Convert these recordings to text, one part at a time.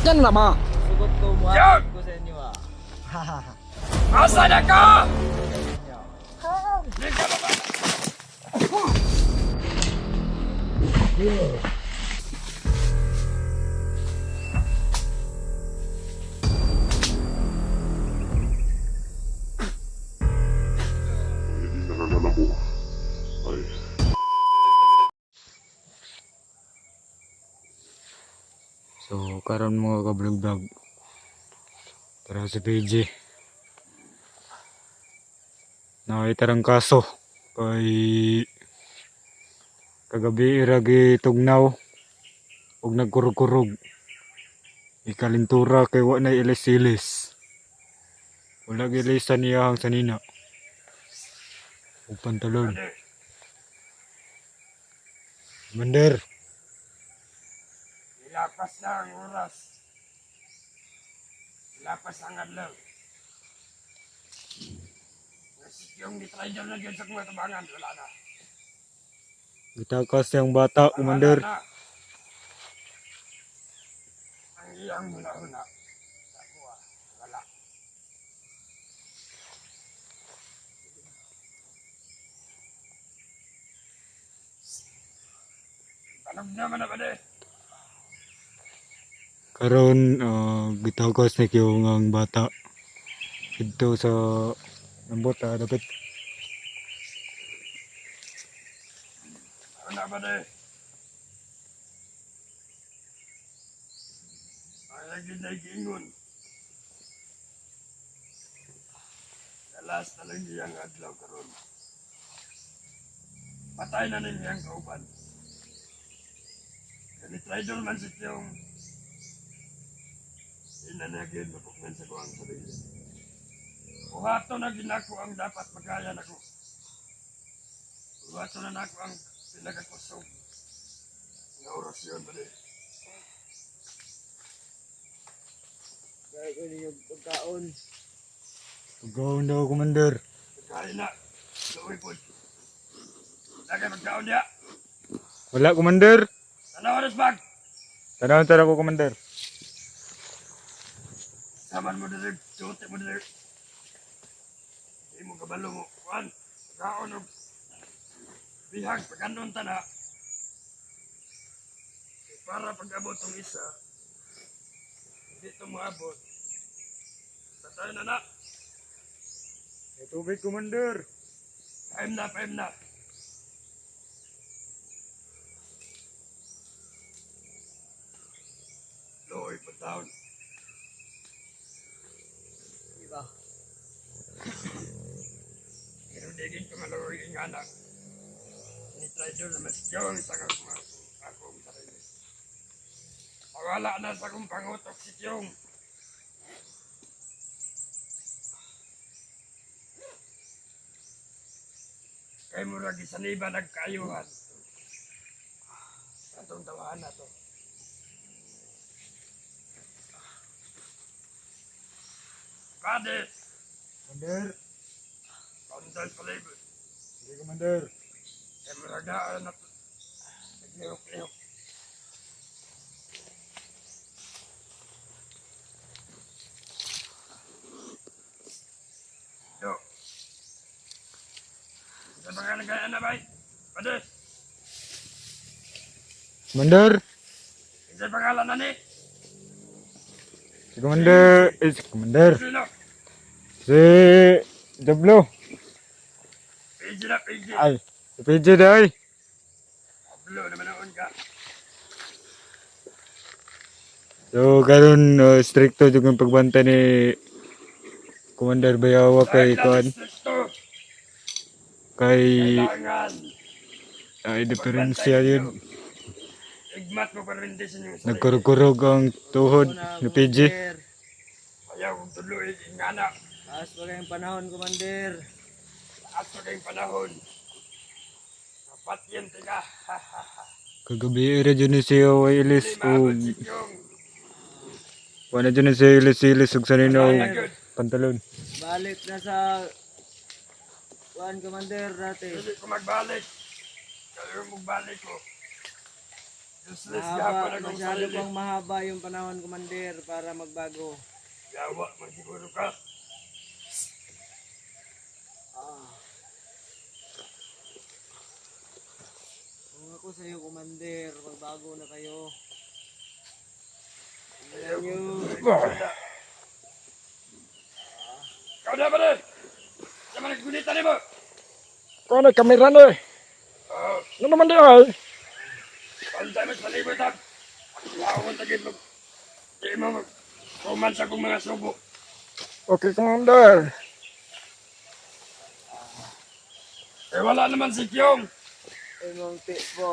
Sugot yan na ma. Sugot ko, muhatid ko sa inyo ah. Asa na ka? Sa inyo. Di ka na ba? Hindi nakakala mo. Ay, So karon mga kablog-vlog, tara sa PG. Nakitarang kaso kay kagabi iragi tugnaw ug nagkurog-kurog. Ikalintura kay wa na ilis-ilis. Wala gilisan niya ang sanina. Ug pantalon. Commander, Ilapas na ang oras. Ilapas ang adlaw. Yung nitraidor na dyan sa mga tabangan, wala na. gitakas yang bata, Commander. Wala na. Ang iyang huna-huna. Sa kuha, wala. Tanong naman na ba de? Karon gitakas ni yung ang bata dito sa nambot dapat Ano ba de? Ay, lagi na ikingon. Alas na lang niyang adlaw karon. Patay na niyang kauban. Kani-traidor man si Tiyong. Inanagin mapukman sa kuwang sarili. Buhato na ginako ang dapat magayan ako. Buhato na nako ang pinagakusog. Nga orasyon ba de? Kaya ko ninyo pagkaon. pagkaon daw, Commander. Pagkain na. Luwi po. Lagay magkaon niya. Wala, Commander. Tanaw oras bag. Tanaw ko, Commander. Saman mo dali. Suote mo dali. Hindi mo kabalo mo. Kuhan. Pagkaon o. Bihag. Pagkanon ta na. Para pag-abot ang isa. Hindi ito maabot. Tatay na na. May tubig, Commander. Paim na, paim na. Loy, pataon. Diba? Pero digin ko maloy ang anak. Ni-try doon na mas yun sa akong sarili. Mawala na sa akong pangutok si Tiyong. Kay murag isaniba nagkaayuhan. Atong tawahan na to. Kade, Commander. kondal palibot. Sige, Commander. Kay murag daan na to. Naglihok-lihok. Yo. Sa mga nagayaan na ba? Pade, Commander. sa pangalan na ni? Si Commander. Si Commander. Sino? Si Jablo. PG na, PG. Ay, si PJ day. Ablo naman noon ka. So karon stricto jud ang pagbanta ni Commander Bayawa kay kuan kay Kailangan. diferensya yun. Igmat mo pa rin din sa inyong sarili. Nagkurog-kurog ang tuhod ni PJ. Commander. Ayaw kong tuloy, ingana. Taas pa kayong panahon, Commander. Taas pa kayong panahon. Kapat yan, tiga. Kagabi ra jud ni siya wa ilis Limabot og si Kyong. wala jud ni siya ilis-ilis og sanino Good. pantalon. Balik na sa kuan, Commander, dati. Hindi ko magbalik. Kaya mo balik ko. Useless gapon akong Masyado sarili. pang mahaba yung panahon, Commander, para magbago. Yawa, magsiguro ka. Kung ako sa'yo, Commander, magbago na kayo. Ayaw Tingnan ko. nyo. Kau na ba rin? Sa mga nagunitan mo? Kung ano, kamera na eh. Oo. Ano naman di ay? Pantay mo sa libutan. Ako tagin mo. Di mo kuman sa kong mga subo. Okay, Commander. Eh wala naman si Kyong. Ay, mong po.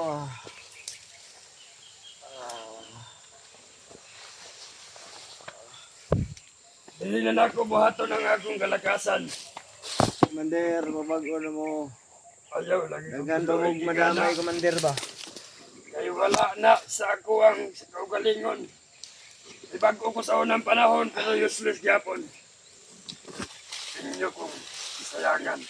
Dili na ako buhato ng akong kalakasan. Commander, mabago na mo. Ayaw lagi ko Dagan tuloy mo madamay, gigana. Commander ba? Kaya wala na sa ako ang kaugalingon. Ibago ko sa unang panahon pero useless gyapon. Inyo kong isayangan.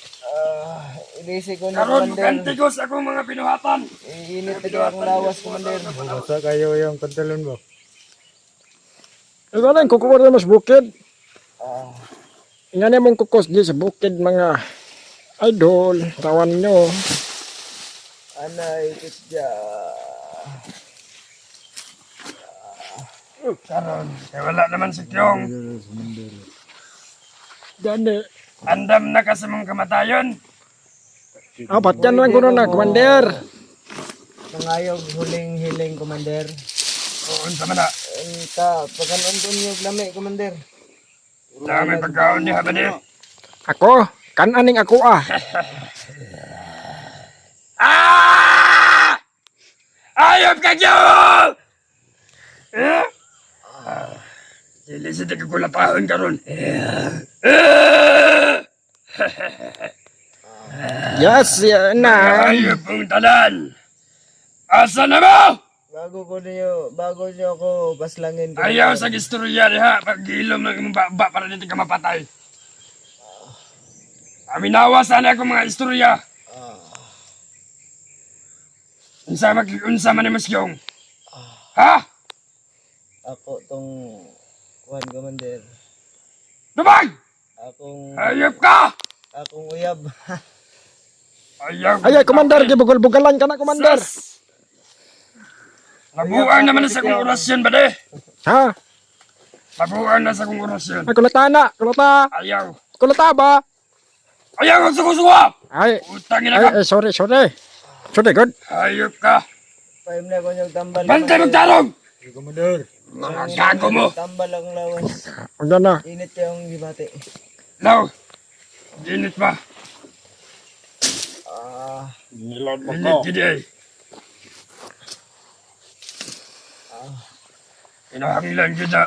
Inisi ko na, Karon Commander. kantigos akong mga pinuhatan. Iinit na akong lawas, Commander. Basa kayo yung pantalon mo. Ito lang, kukuha na mas bukid. Nga na mong kukos di sa bukid mga idol. Tawan nyo. Anay, kitya. Karon, kaya wala naman si Kyong. Gani. Andam na ka sa mong kamatayon. Apat yan lang kuno na, Commander. Nangayog huling hiling, Commander. Oo, unsa man na. Pagkanon ko niyo lami, Commander. Dami pagkaon niya ba niya? Ako, kananing ako ah. Ah! Ayop ka, Kyong! Eh? Dili sa taga-kulapahon karon. Yes, yan na. Ayop ang tanan. Asa na mo? Bago niyo ako baslangin. Ayaw sa istorya diha. Pag-ilom ng baba para dito ka mapatay. Aminawa sana ako mga istorya. Unsa man ni Mas Kyong? Ha? Ako tong Juan, Commander. Dumag! Ayop ka! Akong uyab. Ayaw. Ay, Commander, gibugol-bugalan ka na, Commander. Sus! Nabuang naman na sa kong orasyon ba de? Ha? Nabuang na sa kong orasyon. Ay, kulata na. Kulata. Ayaw. Kulata ba? Ayaw ang suko-suko! Ay, Utangin na ka! sorry. Sorry, good. Ayop ka! Paim na ko niyong tambal. Bantay magtalong! Commander. Mga gago mo! Tambal ang lawas. Huwag na na. Init yung gibati. Law! Ginit ba? Nilad mo Ginit gidi ay. Inahangilan kita.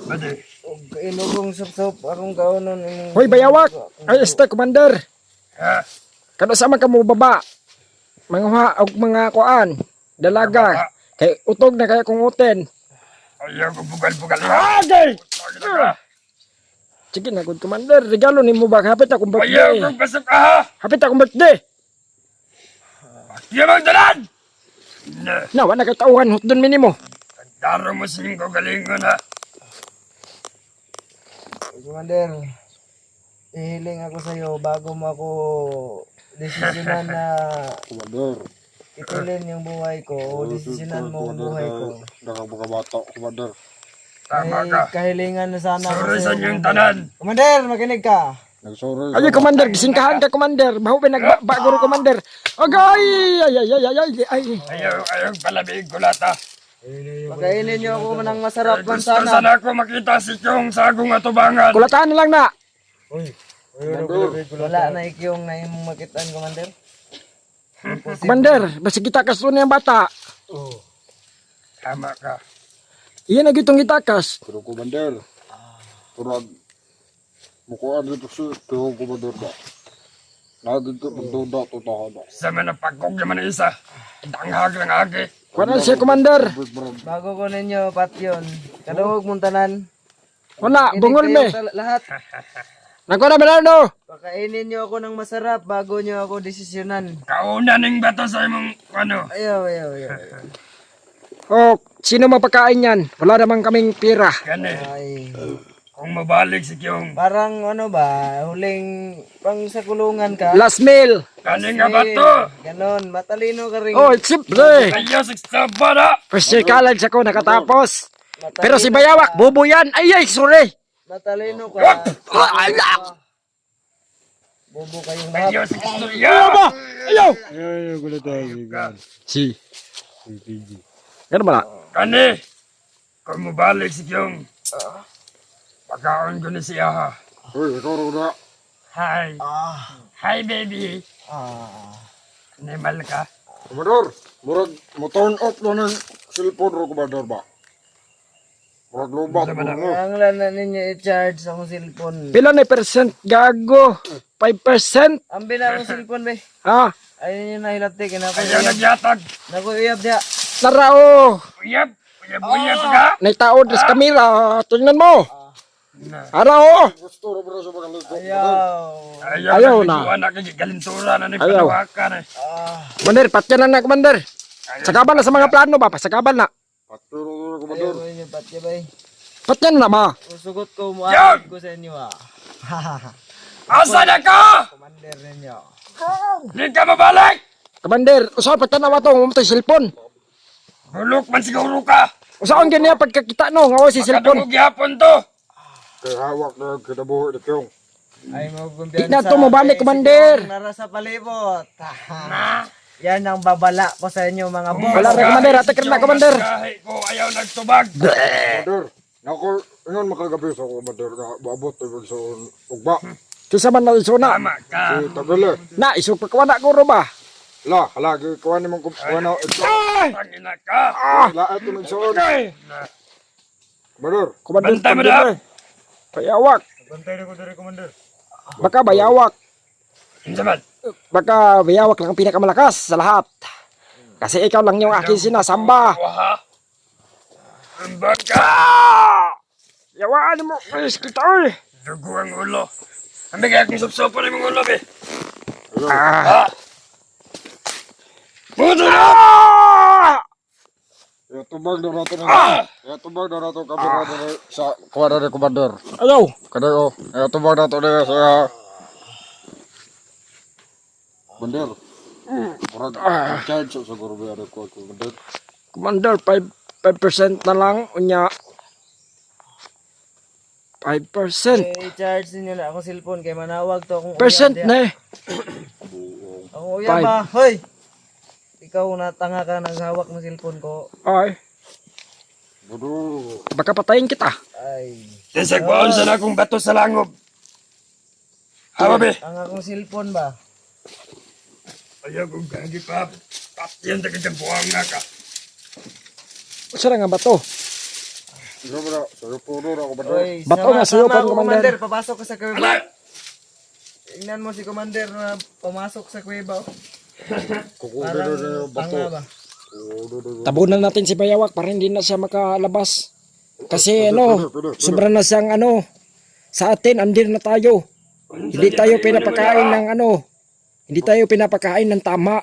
Bade. Inugong sup-sup akong kaunon. Hoy, bayawak. Ay, Commander. Ha? Kada sama ka mo baba. Mga og mga kuan, dalaga. Kay utog na kaya kung uten. Ayaw ko bugal-bugal. Agay! Utangin na ka! Sige na, good Commander. Regalo ni mo ba? Hapit akong Ayaw birthday. kong pasok ka ha! Hapit akong birthday. Di mo dalan! Na, Nawa na katauhan hutdon minimo. daro mo sa inyong kagalingon ha. Commander, ihiling ako sa iyo bago mo ako desisyonan na Commander. itulin yung buhay ko o desisyonan mo ang buhay ko. Nakabata, Commander. Tama May ka. kahilingan na sana ako Sorry sa sa'yo, inyong Commander. tanan. Commander, makinig ka. Nagsorry. Ay, Commander, gisingkahan ka, Commander. Baho pinagbaguro, Commander. Agay! Ay. Ayaw palabig ko lata. Pagkainin niyo ako ng masarap man Gusto sana. sana ako makita si Kyong sa akong atubangan. Kulataan na lang na. Wala na ikyong na imong makitaan, Commander. Commander, basta kita kaso niyang bata. Tama ka. Iyan na gitong itakas. Pero Commander. Turag. Mukuan dito sa tuhong Commander ba? Nagito magduda to tahan. Sa mga pagkog naman ang isa. Danghag lang agi. Kuan siya, Commander. Bago ko ninyo, patyon. Kaduhog mong tanan. Wala, bungol me. Lahat. Nako na Bernardo. Pakainin niyo ako ng masarap bago niyo ako desisyonan. Kauna ning bato sa imong ano. Ayaw. O, sino mapakain yan? Wala naman kaming pira. Kani, Ay, kung mabalik si Kyong. parang ano ba, huling pang sa kulungan ka? Last meal. Kani nga ba to? Ganon, matalino ka rin. Oh, siyempre. Ayaw sa sabara. First year college ako nakatapos. Matalino Pero si ka. Bayawak, bobo yan. Ay, sorry. Matalino ka. Bobo kayong lahat. Ayaw sa istorya. Ayaw. Ayaw, gulat tayo. Si. PG. Ano ba? Kani, kung mabalik si Kyong. Pagkaon ko ni siya ha. Uy, ikaw rin na. Hi. Ah, Hi baby. ah. Nimal ka. Komador, murag mo turn off na ng cellphone ro komador ba? Murag lubat mo no. Ang lana ninyo i-charge sa akong cellphone. Pila na percent gago? 5%? Ang bina akong cellphone, be. Ha? Ayun yung nahilati. Ayaw Kinakuyab. nagyatag. Nakuyab diya. Narao. Uyab. Uyab ka. Naitaod sa kamera. Tingnan mo. Na. Arao. Gusto ro bro sa mga ligo. Ayaw. Ayaw na. Anak galintura na ni Ayaw. panawakan eh. Ah. Commander, patyan na na, Commander. Sagaban na sa mga plano ba? Pasagaban na. Paturo ro Ayaw komador. mo yun, patya, bay. Patyan na ma. Susugot ko, Yan! muakit ko sa inyo, ah. Asa na ka? Commander ninyo. Hindi ka mabalik. Commander, usahan patyan na wato. Mamatay cellphone. Bulok man siguro ka. Usahan ganyan pagkakita no. Ngawa si cellphone. Makadungog yapon to. Kay hawak na kinabuhi ni Kyong. Ay, Di na to mabalik, Commander. Nara sa palibot. Na. Yan ang babala ko sa inyo, mga boss. Wala rin, Commander. Atak rin na, Commander. Kahit ko ayaw nagtubag. Komador, nako ingon makagabi sa komador nga maabot tubig sa ugba. Kisa man na isuna. Tama ka. Si Tabele. Na, isog pagkawana ko ro ba? La, halagi kuha ni mong kuha ito. Tangina ka. Laat mo nagsuon. Na. Komador, Commander, Bantay mo Commander. Bayawak. Bantay na ko dari Commander. Baka bayawak. Insaman. Baka bayawak lang ang pinakamalakas sa lahat. Kasi ikaw lang yung aking sinasamba. Waha. Ang baka. Yawaan mo, Chris, kita oy. Dugo ang ulo. Ang bigay akong supsopo ng mga ulo, be. Ah! Ah. Puto na! ya tubag na rato na. Ah! Ya tubag na rato kamera na sa kuha na ni komador. Ayaw. Kada o, ya tubag na to na sa Bandar. Murag charge sa siguro ba ko komador. Commander, 5% na lang. Unya. 5%. I-charge ninyo na akong cellphone kay manawag to akong Percent uyab diya. na eh. Ang uyab ba? Hoy! Ikaw natanga ka naghawak ng cellphone ko. Ay, Bodo. baka patayin kita. Ay. Desagbaon sa na akong bato sa langob. Hawa, be. Ang akong cellphone ba? Ayaw kong gagi pa. Patiyan na kitang buwang nga ka. Saan nga ba to? Ikaw ba na, sa puno na komador. Oy, Bato nga sa'yo, sama ako, Commander. Papasok ka sa kuweba. Ala! Tingnan mo si Commander na pumasok sa kuweba. Kukuha Parang na na bato. tanga ba? Tabunan natin si Bayawak para hindi na siya makalabas. Kasi ano, pwede. sobra na siyang ano, sa atin, andir na tayo. Hindi tayo pinapakain ng ano, hindi tayo pinapakain ng tama.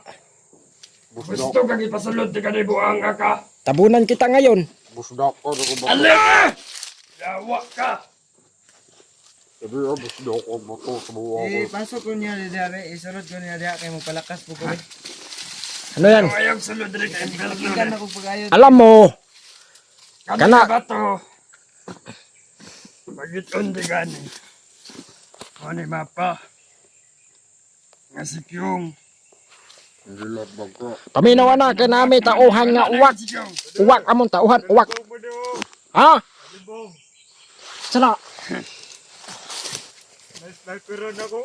Gusto kang ipasulod di ka ni buwang nga ka. Tabunan kita ngayon. Busdak ko na komador. Ala! Yawa ka. Sabi ah, busdak ko bato sa buwa ko. Pasok ko niya diya, isunod ko niya diya kay mo palakas po ko. Ano yan? Ayaw sulod rin ka impel Ikan na. ako pagayon. Alam mo, Kana Kana. ka bato. Pagiton di gani. Ano mapa. Nga si Kyung. Hindi lahat bagko. paminawa na kay nami tauhan nga uwak. Si Kyung. Uwak amon tauhan, uwak. Ha? Sana, Sniperan ako.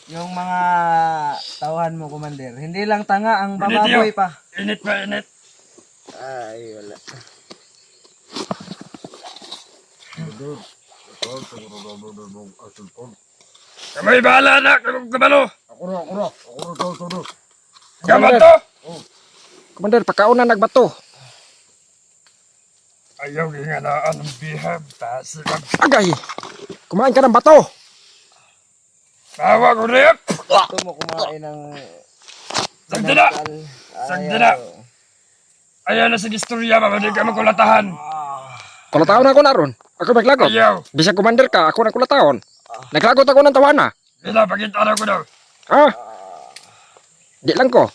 Yung mga tauhan mo, Commander. Hindi lang tanga, ang Init bababoy yun. pa. Init pa, init. Ay, wala. Kamay bahala na, kung kabalo. Ako na, todo. Kaman to. Commander, pagkauna nagbato. Ayaw nga na anong bihab. Tasi lang. Agay, kumain ka ng bato. Tawa ko rin. Gusto mo kumain ng Sagda na. pinakal. Sagda na. Ayaw. Ayaw na sa istorya, babalik ka makulatahan. Kulataon ako naron. Ako maglagot. Ayaw. Bisag commander ka, ako na kulataon. Naglagot ako ng tawana. Bila, pakita na ko daw. Ha? Di lang ko.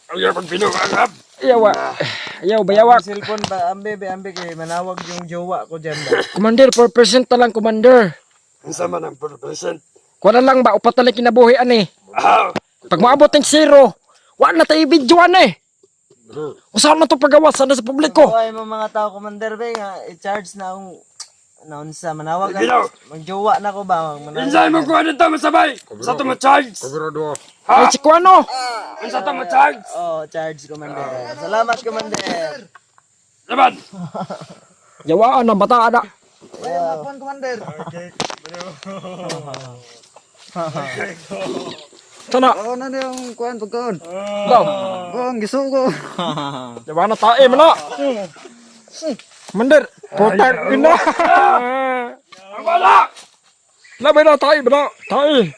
Ayaw pag pinuangap. Ayaw bayawak. Ang cellphone ba, ambe kay manawag yung jowa ko dyan ba? Commander, 4% na lang, commander. Ang sama ng 4%. Kuha na lang ba, upat na lang kinabuhian eh. Ah, Pag maabot ng 0, wala na tayo videoan eh. Usahan na ito pagawasan na sa publiko. Buhay mo mga tao, Commander Bay, nga, i-charge na akong naunsa, manawag Ginaw. magjowa na ko ba? Manawag. insay mo kuha nito masabay. Sa ito mo-charge. Kabirado ah. Ay, Ha? si Kuano. Ang sa ito mo-charge. Oh, charge, Commander. Salamat, Commander. Laban. Yawaan na, bataan na. Ayaw, hapon, Commander. Sana, Oo na yung kuhan, pagkaon. daw. Kuhan, gisugo. Yawaan na tae, mana. Commander, putang ina. Ang wala. Labay na tae, mana. Tae.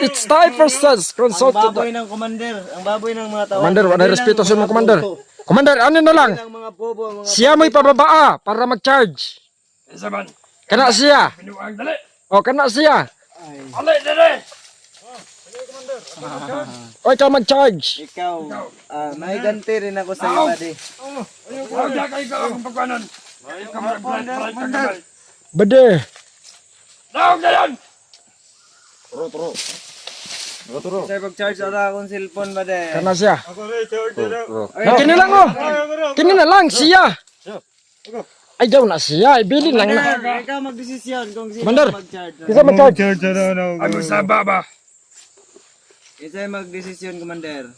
It's time for sense. Ang Consulted. baboy ng Commander. Ang baboy ng mga tao. Commander, wala respeto sa mga commander. Commander, ano na lang? Ang mga bobo, ang mga... Siya mo'y pababaa para mag-charge. Isa man. Kana siya. Pinuang dali. O, kana siya. Ali, dali. O, ikaw mag-charge. Ikaw, may ganti rin ako sa iyo, buddy. Huwag na kayo ka akong pagkanon. Ikaw mag-blind ka kamay. Bade. Tawag na yan. Sir, pag-charge na akong cellphone, buddy. Kana siya. Ay, kini lang oh. Kini na lang siya. Ay, daw na siya. Ibili lang na. Ikaw magdesisyon kung sino Commander. mag-charge. Isa mag-charge. Ang usaba ba? Isa magdesisyon, Commander.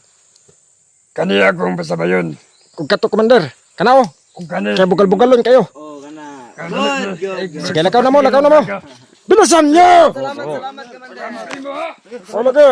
Kaniya kong pasabayon. Kung kato, commander. Kana oh. Kung kani. Kaya bugal-bugalon kayo. Oo, kana. Good. Sige, lakaw na mo, lakaw na mo. Bilisan niyo! Salamat, Commander. Ano mo ha? O, lagi.